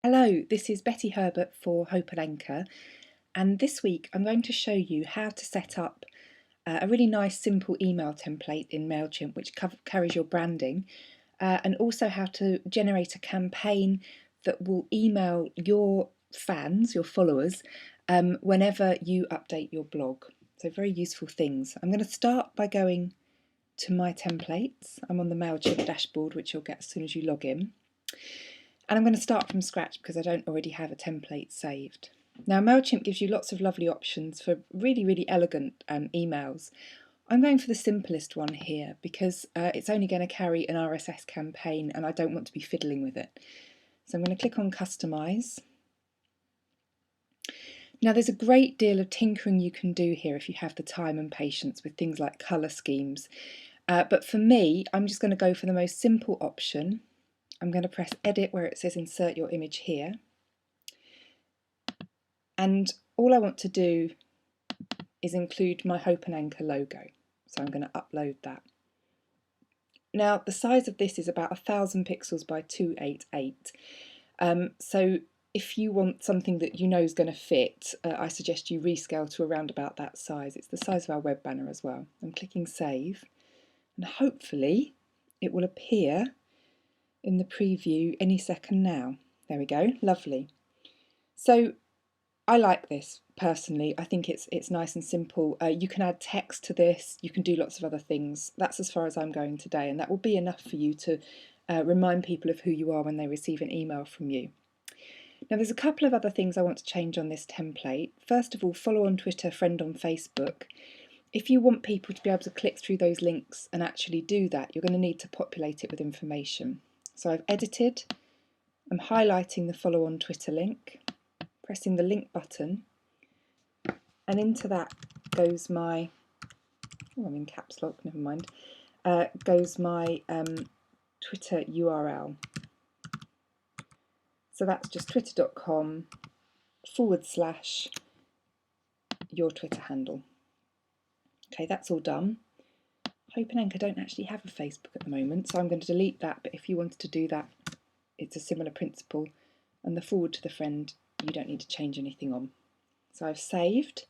Hello, this is Betty Herbert for Hope and Anchor, and this week I'm going to show you how to set up a really nice simple email template in Mailchimp which carries your branding, and also how to generate a campaign that will email your fans, your followers, whenever you update your blog. So very useful things. I'm going to start by going to my templates. I'm on the Mailchimp dashboard, which you'll get as soon as you log in. And I'm going to start from scratch because I don't already have a template saved. Now Mailchimp gives you lots of lovely options for really elegant emails. I'm going for the simplest one here because it's only going to carry an RSS campaign and I don't want to be fiddling with it. So I'm going to click on Customise. Now there's a great deal of tinkering you can do here if you have the time and patience with things like colour schemes. But for me, I'm just going to go for the most simple option. I'm going to press edit where it says insert your image here. And all I want to do is include my Hope and Anchor logo. So I'm going to upload that. Now the size of this is about 1000 pixels by 288. So if you want something that you know is going to fit, I suggest you rescale to around about that size. It's the size of our web banner as well. I'm clicking save and hopefully it will appear in the preview any second now. There we go, lovely. So I like this personally. I think it's nice and simple. You can add text to this, you can do lots of other things. That's as far as I'm going today, and that will be enough for you to remind people of who you are when they receive an email from you. Now there's a couple of other things I want to change on this template. First of all, follow on Twitter, friend on Facebook. If you want people to be able to click through those links and actually do that, you're going to need to populate it with information. So I've edited, I'm highlighting the follow on Twitter link, pressing the link button, and into that goes my, I'm in caps lock, never mind, goes my Twitter URL. So that's just twitter.com/your Twitter handle. Okay, that's all done. Hope and Anchor don't actually have a Facebook at the moment, so I'm going to delete that, but if you wanted to do that, it's a similar principle, and the forward to the friend, you don't need to change anything on. So I've saved,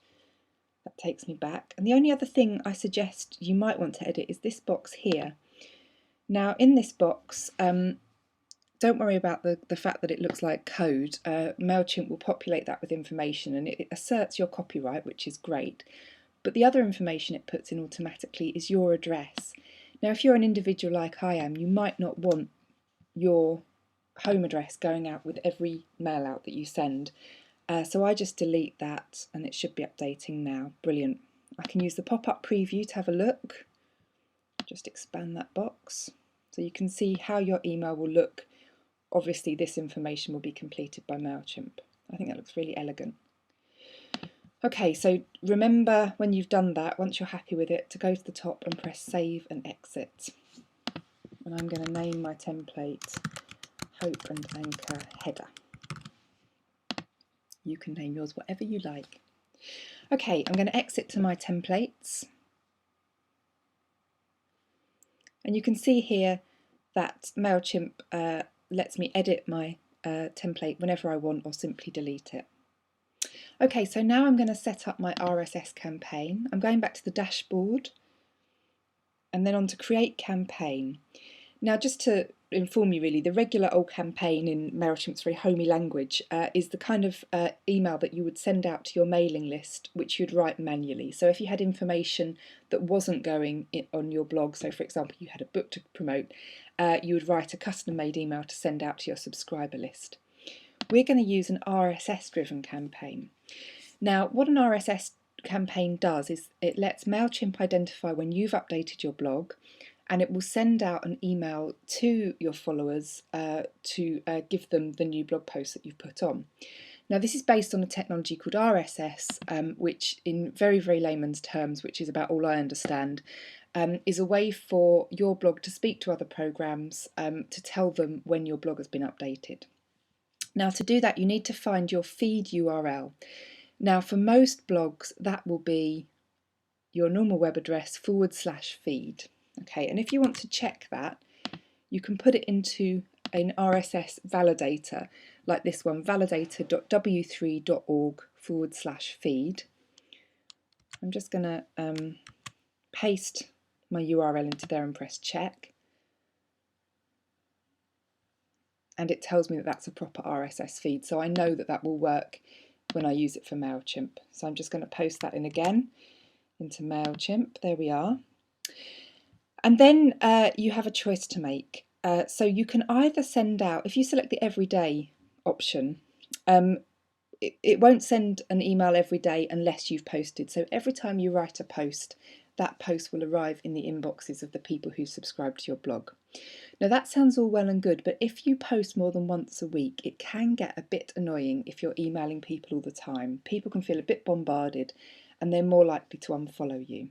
that takes me back, and the only other thing I suggest you might want to edit is this box here. Now in this box, don't worry about the fact that it looks like code. Mailchimp will populate that with information and it asserts your copyright, which is great. But the other information it puts in automatically is your address. Now if you're an individual like I am, you might not want your home address going out with every mail out that you send. So I just delete that and it should be updating now. Brilliant. I can use the pop-up preview to have a look. Just expand that box so you can see how your email will look. Obviously this information will be completed by Mailchimp. I think that looks really elegant. Okay, so remember when you've done that, once you're happy with it, to go to the top and press save and exit. And I'm going to name my template Hope and Anchor Header. You can name yours whatever you like. Okay, I'm going to exit to my templates. And you can see here that Mailchimp lets me edit my template whenever I want or simply delete it. Okay, so now I'm going to set up my RSS campaign. I'm going back to the dashboard and then on to create campaign. Now just to inform you really, the regular old campaign in Mailchimp's very homey language is the kind of email that you would send out to your mailing list which you'd write manually. So if you had information that wasn't going on your blog, so for example you had a book to promote, you would write a custom-made email to send out to your subscriber list. We're going to use an RSS driven campaign. Now what an RSS campaign does is it lets Mailchimp identify when you've updated your blog, and it will send out an email to your followers to give them the new blog post that you've put on. Now this is based on a technology called RSS, which in very layman's terms, which is about all I understand, is a way for your blog to speak to other programs to tell them when your blog has been updated. Now to do that you need to find your feed URL. Now for most blogs that will be your normal web address /feed. Okay, and if you want to check that, you can put it into an RSS validator like this one, validator.w3.org/feed. I'm just going to paste my URL into there and press check. And it tells me that that's a proper RSS feed, so I know that that will work when I use it for Mailchimp. So I'm just going to post that in again into Mailchimp. There we are. And then you have a choice to make. So you can either send out, if you select the everyday option, it won't send an email every day unless you've posted. So every time you write a post, that post will arrive in the inboxes of the people who subscribe to your blog. Now that sounds all well and good, but if you post more than once a week, it can get a bit annoying if you're emailing people all the time. People can feel a bit bombarded and they're more likely to unfollow you.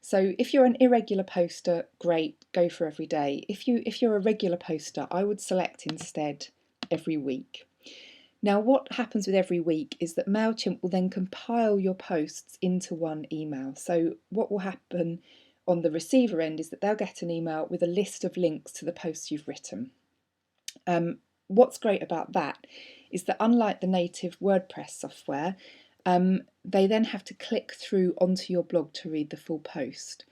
So if you're an irregular poster, great, go for every day. If you're a regular poster, I would select instead every week. Now what happens with every week is that Mailchimp will then compile your posts into one email. So what will happen on the receiver end is that they'll get an email with a list of links to the posts you've written. What's great about that is that unlike the native WordPress software, they then have to click through onto your blog to read the full post.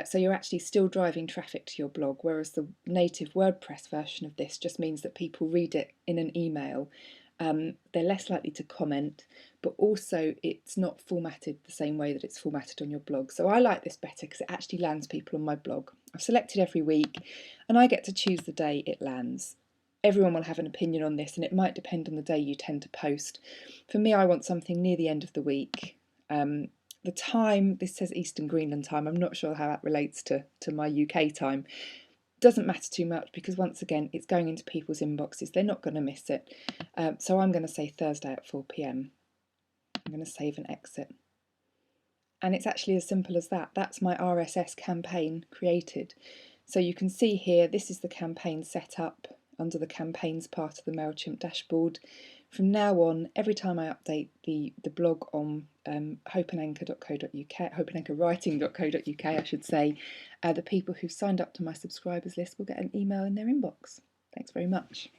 So you're actually still driving traffic to your blog, whereas the native WordPress version of this just means that people read it in an email. They're less likely to comment, but also it's not formatted the same way that it's formatted on your blog. So I like this better because it actually lands people on my blog. I've selected every week and I get to choose the day it lands. Everyone will have an opinion on this and it might depend on the day you tend to post. For me, I want something near the end of the week. The time, this says Eastern Greenland time, I'm not sure how that relates to my UK time. Doesn't matter too much because once again it's going into people's inboxes, they're not going to miss it. So I'm going to say Thursday at 4 p.m. I'm going to save and exit. And it's actually as simple as that. That's my RSS campaign created. So you can see here, this is the campaign set up under the campaigns part of the Mailchimp dashboard. From now on, every time I update the blog on hopeandanchor.co.uk, hopeandanchorwriting.co.uk, I should say, the people who've signed up to my subscribers list will get an email in their inbox. Thanks very much.